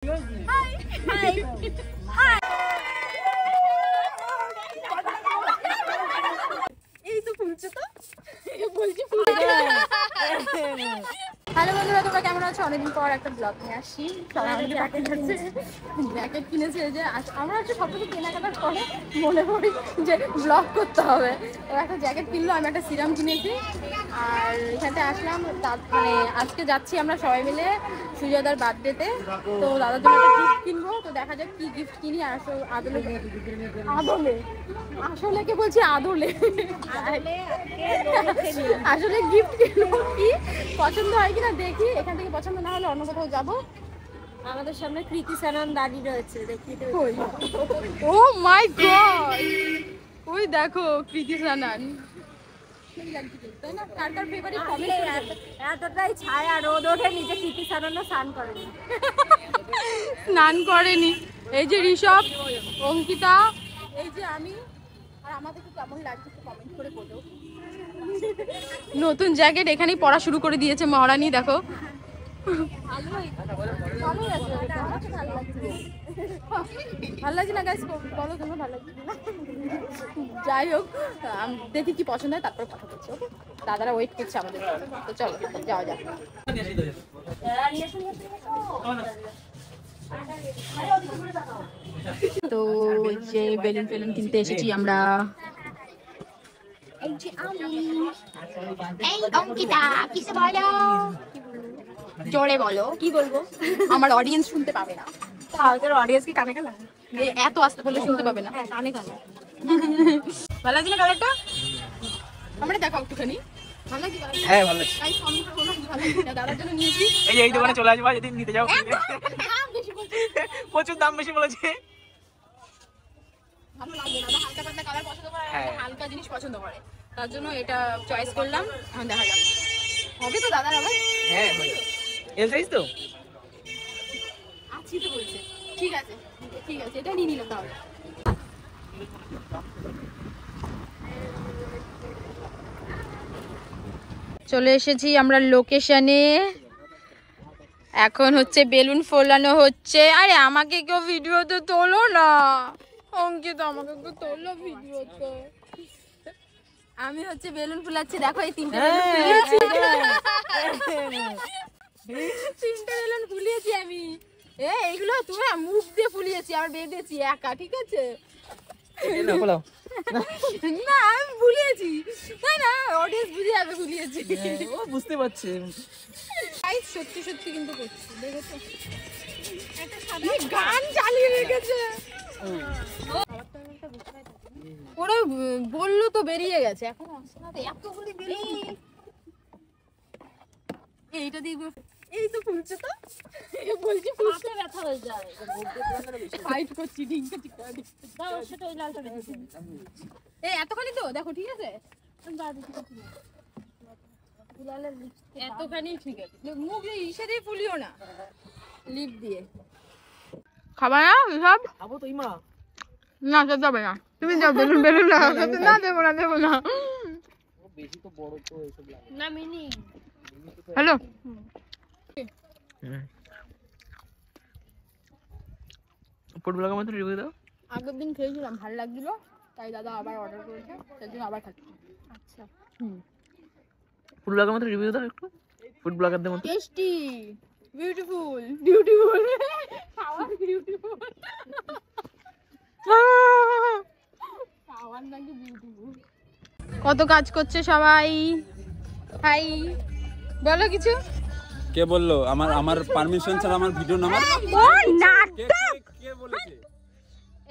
Hello বন্ধুরা, তোমরা কেমন আছো? অনেকদিন পর একটা ব্লগ নিয়ে আসি। জ্যাকেট কিনেছি যে আমরা হচ্ছে সব কিছু কেনাকাটার পরে মনে করি যে ব্লগ করতে হবে। তো একটা জ্যাকেট কিনলো, আমি একটা সিরাম কিনেছি। আর এখানে আসলাম মানে আজকে যাচ্ছি আমরা সবাই মিলে সুজাদার বার্থডেতে। তো দাদার জন্য একটা গিফট কিনবো। তো দেখা যাক কি গিফট কিনি। আসলে কে বলছি আদলে আসলে গিফট কিনবো, কি পছন্দ হয় কিনা দেখি। এখান থেকে পছন্দ না হলে অন্য কোথাও যাবো। আমাদের সামনে কৃতি সানন দাঁড়িয়ে রয়েছে, দেখি তো। ও মাই গড, ওই দেখো কৃতি সানন। এতটাই ছায়া রোদ ওঠে, নিজে কৃতি সাননও স্নান করেনি। স্নান করেনি। এই যে ঋষভ, অঙ্কিতা, এই যে আমি। আর আমাদেরকে কেমন লাগছে একটু কমেন্ট করে বলো। নতুন জ্যাকেট এখানেই পরা শুরু করে দিয়েছে মহারানী, দেখো। ভালো লাগছে না গাইস? বলো তোমরা ভালো লাগছে না? যাই হোক, দেখি কি পছন্দ হয়, তারপর কথা বলছি। ওকে, দাদারা ওয়েট করছে আমাদের। তো চলো যাওয়া যাক। তো যে বেলুন ফেলুন কিনতে এসেছি আমরা। এই যে এই অঙ্কিতা, কিছু বলো। জোরে বলো। কি বলবো? আমার অডিয়েন্স শুনতে পাবে না। তোর অডিয়েন্স কি কানে কানে? এত আস্তে বলে শুনতে পাবে না। হ্যাঁ, কানে কানে। ভালো লাগছে না কালারটা? আমরা দেখাও একটুখানি। ভালো লাগছে? হ্যাঁ ভালো লাগছে। গাইস আমি তো কোনো ভালো লাগছে না, দাদার জন্য নিয়েছি। এই যে এই দোকানে চলে আসবা যদি নিতে যাও। দাম বেশি বলছে। প্রচুর দাম বেশি বলেছে। ভালো লাগবে না, হালকা পাতলা কালার পছন্দ করে, হালকা জিনিস পছন্দ করে, তার জন্য এটা চয়েস করলাম। এখন দেখা যাক হবে তো দাদার আবার। হ্যাঁ এল সাইজ তো আছি তো বলছে। ঠিক আছে ঠিক আছে, এটা নিয়ে নিলাম তাহলে। চলে এসেছি আমরা লোকেশনে। এখন হচ্ছে বেলুন ফোলানো হচ্ছে। আরে আমাকে কেউ ভিডিওতে তোলো না, অঙ্কিত আমাকে কেউ তোলো ভিডিওতে। আমি হচ্ছে বেলুন ফুলাচ্ছি, দেখো এই তিনটে বেলুন ফুলিয়েছি আমি। এইগুলো তুমি মুখ দিয়ে ফুলিয়েছি, আর বেঁধেছি একা, ঠিক আছে? না আমি ভুলিয়েছি, তাই না? অডিয়েন্স বুঝে যাবে ভুলিয়েছি। ও বুঝতে পারছে। সত্যি সত্যি কিন্তু করছি, দেখেছো? গান চালিয়ে রেখেছে। ওরা বললো তো বেরিয়ে গেছে, এখন আসছে না। এতগুলি বেরিয়ে এইটা দিয়ে এই তো ফুলছে তো। বলছি ফুলছে, ব্যথা হয়ে যায়। ফাইট করছি ডিঙ্কা টিকা। দাও সেটা, ওই লালটা দেখি। এই এতখানি তো দেখো, ঠিক আছে? এতখানি ঠিক আছে। মুখ ইসে দিয়ে ফুলিও না, লিপ দিয়ে। খাবা না সব? খাবো তো ইমা। না সব যাবে না, তুমি যাও। বেলুন বেলুন না, না দেবো না, দেবো না। বেশি তো বড় তো এসব লাগে না, মিনি। হ্যালো, ফুড ব্লগের মতো রিভিউ দাও। আগের দিন খেয়েছিলাম, ভালো লাগছিল, তাই দাদা আবার অর্ডার করেছে, তার জন্য আবার খাচ্ছি। আচ্ছা, ফুড ব্লগের মতো রিভিউ দাও একটু। ফুড ব্লগারদের মতো। টেস্টি, বিউটিফুল, বিউটিফুল, খাওয়ার বিউটিফুল, খাওয়ার নাকি বিউটিফুল। কত কাজ করছে সবাই। হাই বলো কিছু। কে বললো? আমার পারমিশন ছাড়া আমার ভিডিও নামার? কে বলেছে?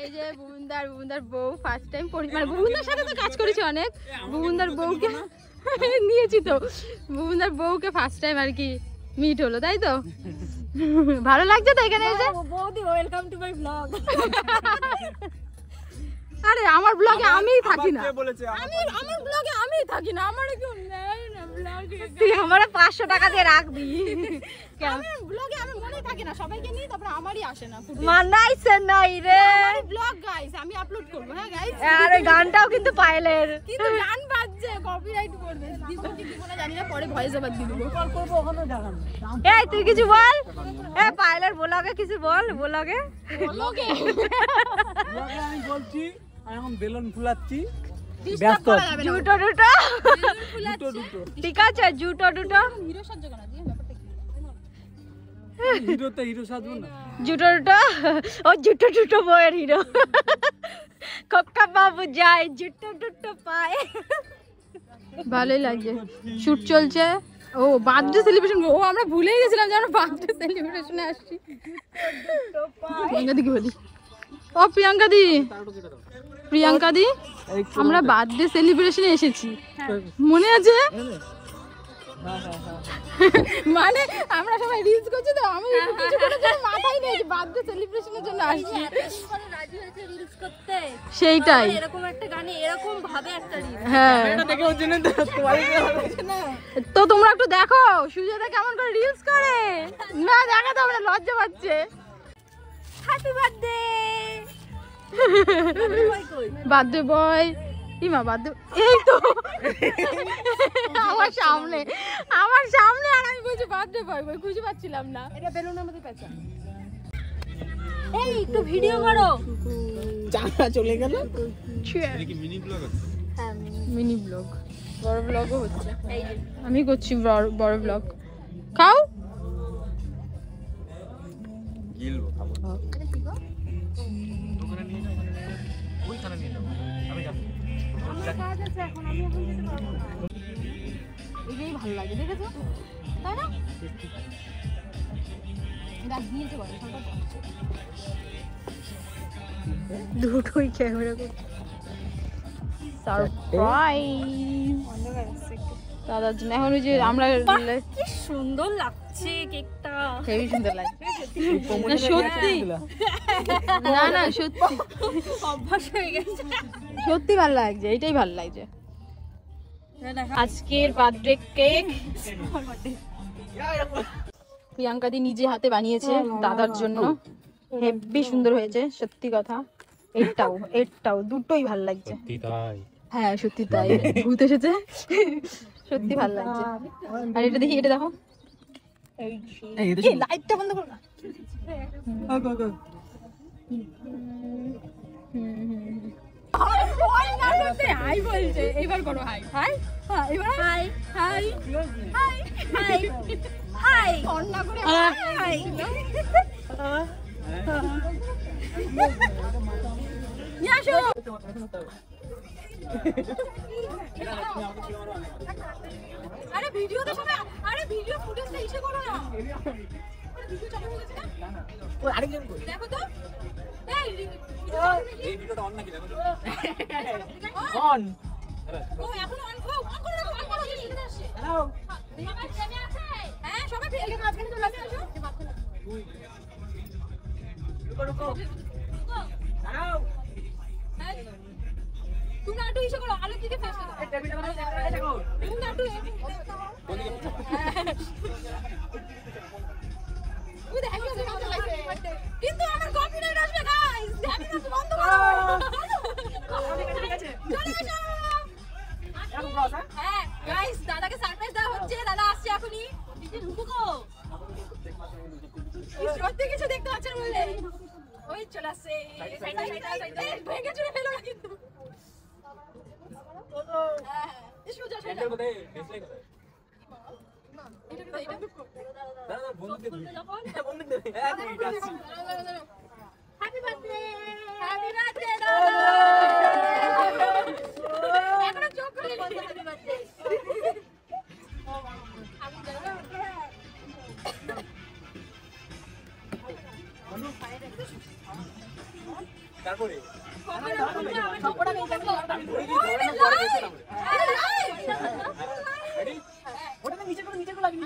এই যে বুবুনদার বউ ফার্স্ট টাইম মানে বুবুনদার সাথে তো কাজ করেছি অনেক। বুবুনদার বউকে নিয়েছি তো, বুবুনদার বউকে ফার্স্ট টাইম আর কি মিট হলো, তাই তো? ভালো লাগছে তো এখানে এসে? বৌদি ওয়েলকাম টু মাই ব্লগ। আরে আমার ব্লগে আমিই থাকি না। কে বলেছে? আমার ব্লগে আমিই থাকি না, আমার কেউ নেয় না ব্লগে। তুই আমারে 500 টাকা দিয়ে রাখবি। আমার ব্লগে আমি মনে থাকি না, সবাইকে নিয়ে তারপর আমারই আসে না। মানাইছে নাই রে। ব্লগ গাইস আমি আপলোড করব। হ্যাঁ গাইস, আরে গানটাও কিন্তু পায়েলের। কিন্তু গান বাজছে কপিরাইট করবে দিব কি দিব না জানি না পরে ভয়েস ওভার দিব কল করব ওখানে জানান এই তুই কিছু বল পাইলট ব্লগে কিছু বল ব্লগে আমি বলছি আমি এখন বেলুন ফুলাচ্ছি ব্যস্ত জুটো ঠিক আছে জুটো হিরো সাজ্জ কেন জি ব্যাপারটা কি হিরোতে হিরো সাজবো না জুটো ও জুটো বয়ের হিরো কক্কা বাবু যায় জুটো পায় ভালোই লাগছে শুট চলছে ও বার্থডে সেলিব্রেশন ও আমরা ভুলেই গেছিলাম যে আমরা বার্থডে সেলিব্রেশনে আসছি প্রিয়াঙ্কা দি কি বলি ও প্রিয়াঙ্কা দি আমরা বার্থডে সেলিব্রেশনে এসেছি মনে আছে মানে আমরা সবাই রিলস করছি তো আমি কিছু করার জন্য মাথায় নেই বার্থডে সেলিব্রেশনের জন্য আসছি রাজি হয়েছে রিলস করতে সেইটাই এরকম একটা গানে এরকম ভাবে একটা রিলস হ্যাঁ এটা দেখে ওর জন্য তো তোমরা একটু দেখো সুজাতা কেমন করে রিলস করে না দেখাতে হবে না লজ্জা পাচ্ছে হ্যাপি বার্থডে বার্থডে বয় ইমা বার্থডে এই তো আমার সামনে আর আমি বলছি বার্থডে বয় বই খুঁজে পাচ্ছিলাম না এটা বেলুনের মধ্যে পেঁচা এই একটু ভিডিও করো চাকা চলে গেল এটা কি মিনি ব্লগ আছে মিনি ব্লগ বড় ব্লগও হচ্ছে আমি করছি বড় ব্লগ খাও গিলবো খাবো ওইখানে নিয়ে যাবো আমি যাবো এটাই ভালো লাগে দেখেছো তাই না দেখ দিয়েছে বলে দুটোই ক্যামেরা করছে সারপ্রাইজ দাদার জন্য এখন ওই যে আমরা কি সুন্দর লাগছে কেকটা হেভি সুন্দর লাগছে না সত্যি না সত্যি অভ্যাস হয়ে গেছে সত্যি ভালো লাগছে এটাই ভালো লাগছে আজকের বার্থডে কেক প্রিয়াঙ্কা দি নিজে হাতে বানিয়েছে দাদার জন্য হেভি সুন্দর হয়েছে সত্যি কথা এটাও দুটোই ভালো লাগছে হ্যাঁ সত্যি তাই ভূত এসেছে সত্যি ভালো লাগছে আর এটা দেখি এটা দেখো এই লাইটটা বন্ধ করো না হাই বলছে এবার করো হাই হাই এবার high high high high high Anna করে হাই নিয়ে আসো আরে ভিডিওতে সবাই আরে ভিডিও ফুটেজটা ইসে করো না ভিডিও চালু হয়ে গেছে না ও আরেকজন কই দেখো তো এই ভিডিওটা অন নাকি দেখো অন ও এখন অন করো অন করো সেটা আসছে হ্যালো সবাই থেমে আছে হ্যাঁ সবাই ফেলে মাঝখানে চলে আসো রুকো দাঁড়াও তুমি নাটু ইসে করো আলো দিকে ফেস করো এই টেবিলটা মানে দেখো তুমি নাটু ওই দেখো কিন্তু আমার কপিরাইট আসবে গাইস দেখো তো বন্ধ করো ঠিক আছে চলে আসো এখন বস হ্যাঁ গাইস দাদাকে সারপ্রাইজ দেওয়া হচ্ছে দাদা আসছে এখনি দিদি ঢুকো সত্যি কিছু দেখতে পাচ্ছেন বলে ওই চলে আসছে ভেঙে চলে ফেলো না কিন্তু সোজা সোজা হ্যাপি বার্থডে হ্যাপি বার্থডে এখনো চোখ খুলে হ্যাপি বার্থডে তারপরে ওটা নিচে করে লাগে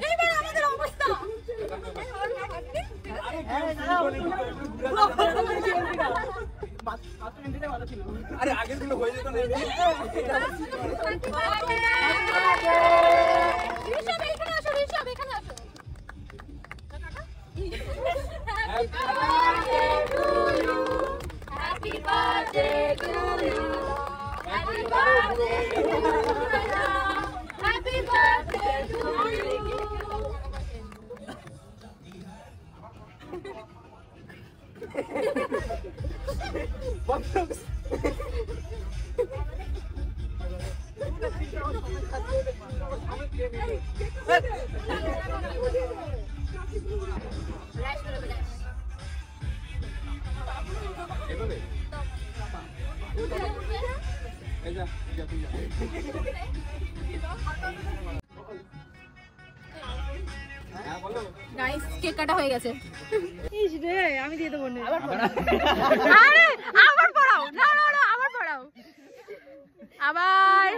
এইবার আমাদের অবস্থা আরে আগের গুলো হয়ে যেত না Happy birthday to you. Happy birthday to you. Happy birthday to you. Guys cake কাটা হয়ে গেছে। ইস রে আমি দিয়ে দেবো না। আরে আবার পড়াও, না না না আবার পড়াও, আবার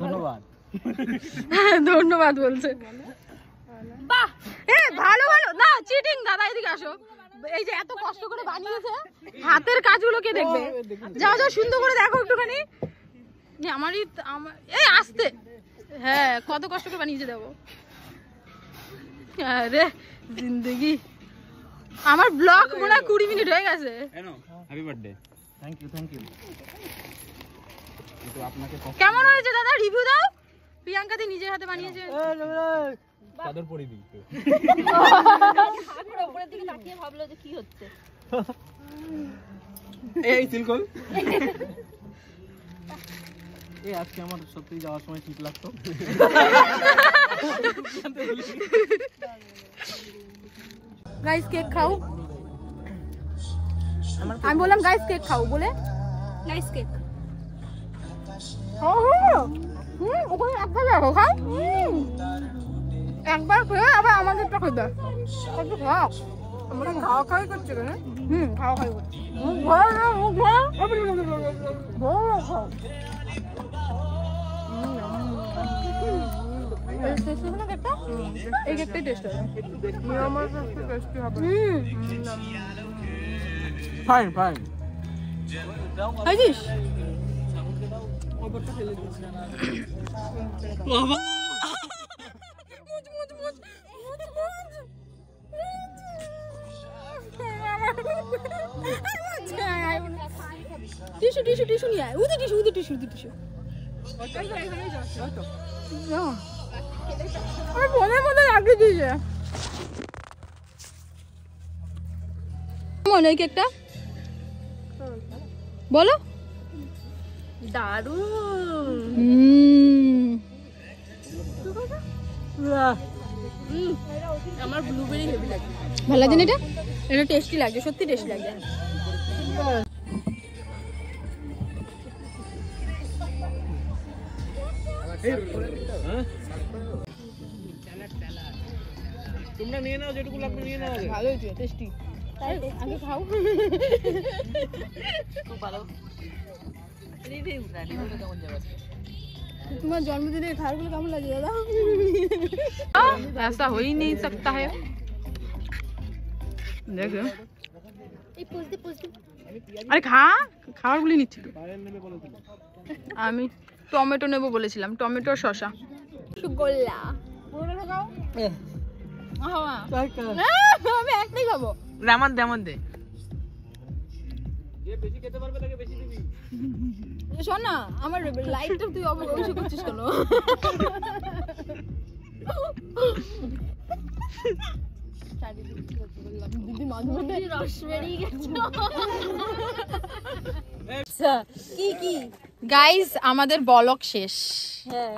ধন্যবাদ। ধন্যবাদ বলছে। বাহ এ ভালো ভালো না, চিটিং দাদা এদিকে আসো। এই যে এত কষ্ট করে বানিয়েছে, হাতের কাজগুলো কে দেখবে? যাও যাও সুন্দর করে দেখো একটুখানি। আমারই এই আসতে, হ্যাঁ কত কষ্ট করে বানিয়েছে দেখো। আরে জিন্দগি, আমার ব্লগ মনে হয় 20 মিনিট হয়ে গেছে। Happy birthday. Thank you thank you. আপনাকে কেমন হয়েছে দাদা, রিভিউ দাও। প্রিয়াঙ্কা দি নিজের হাতে বানিয়েছে। চাদর পরে দিই তো। উপরের দিকে তাকিয়ে ভাবলো যে কি হচ্ছে। এই সিলকল। এই আজকে আমার সত্যি যাওয়ার সময় ঠিক লাগতো। গাইস কেক খাও। আমি বললাম গাইস কেক খাও বলে, গাইস কেক। ওখানে একবার দেখো খাও। একবার খেয়ে আবার আমাদেরটা খেতে একটু খাও। আমরা খাওয়া খাওয়াই করছে কেন? খাওয়া খাওয়াই করছে। খাও এই কেকটাই টেস্ট হবে। Fine fine. খাইছিস? টিস্যু টিস্যু টিস্যু নিয়ে আয়। উদি টিস্যু উদি টিস্যু উদি টিস্যু। আমি মনের মধ্যে লাগিয়ে দিয়েছে। কেমন এই কেকটা বলো? দারুণ। আমার ব্লুবেরি হেভি লাগে। ভালো লাগে না এটা? এটা টেস্টি লাগে, সত্যি টেস্টি লাগে। তোমরা নিয়ে নাও যেটুকু লাগবে নিয়ে নাও। ভালো হয়েছে, টেস্টি। আগে খাও। খুব ভালো। রিভিউ কেমন যাবে? তোমার জন্মদিনের খাবারগুলো কেমন লাগে দাদা? ऐसा हो ही नहीं सकता है। দেখো এই পুজদি পুজদি। আরে খাবারগুলি নিচ্ছি তো। আমি টমেটো নেবো বলেছিলাম, টমেটো আর শসা। সুগোল্লা পুরোটা খাও। আমি একটাই খাবো। রামান দেমন দে। যে বেশি খেতে পারবে তাকে বেশি দিবি। শোন না, আমার লাইটটা তুই অবশ্যই করছিস কেন? দিদি মাঝে মধ্যে রস বেরিয়ে গেছে। কি কি গাইস আমাদের বলক শেষ,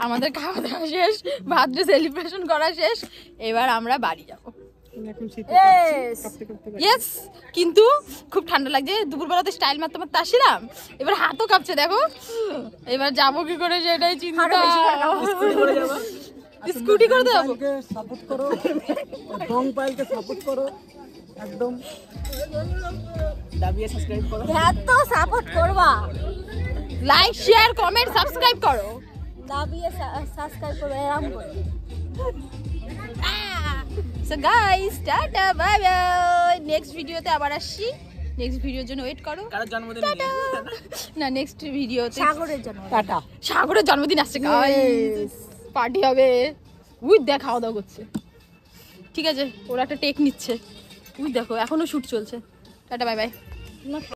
আমাদের খাওয়া দাওয়া শেষ, বার্থডে সেলিব্রেশন করা শেষ। এবার আমরা বাড়ি যাবো। ইয়েস, কিন্তু খুব ঠান্ডা লাগছে। দুপুরবেলাতে স্টাইল মারতে মারতে আসছিলাম, এবার হাতও কাঁপছে দেখো। এবার যাবো কি করে সেটাই চিন্তা। স্কুটি করে যাবো। সাপোর্ট করো, ডং পাইলকে সাপোর্ট করো একদম। দাবিয়ে সাবস্ক্রাইব করো। এত সাপোর্ট করবা লাইক শেয়ার কমেন্ট সাবস্ক্রাইব করো দাবিয়ে সাবস্ক্রাইব করো এরকম করে। So guys tata bye bye. Next ভিডিওতে আবার আসছি। নেক্সট ভিডিওর জন্য ওয়েট করো। কারোর জন্মদিন না নেক্সট ভিডিওতে সাগরের জন্য টাটা। সাগরের জন্মদিন আসছে গাইস, পার্টি হবে। উই দেখ খাওয়া দাওয়া করছে, ঠিক আছে ওরা একটা টেক নিচ্ছে। উই দেখো এখনো শুট চলছে। Tata bye bye.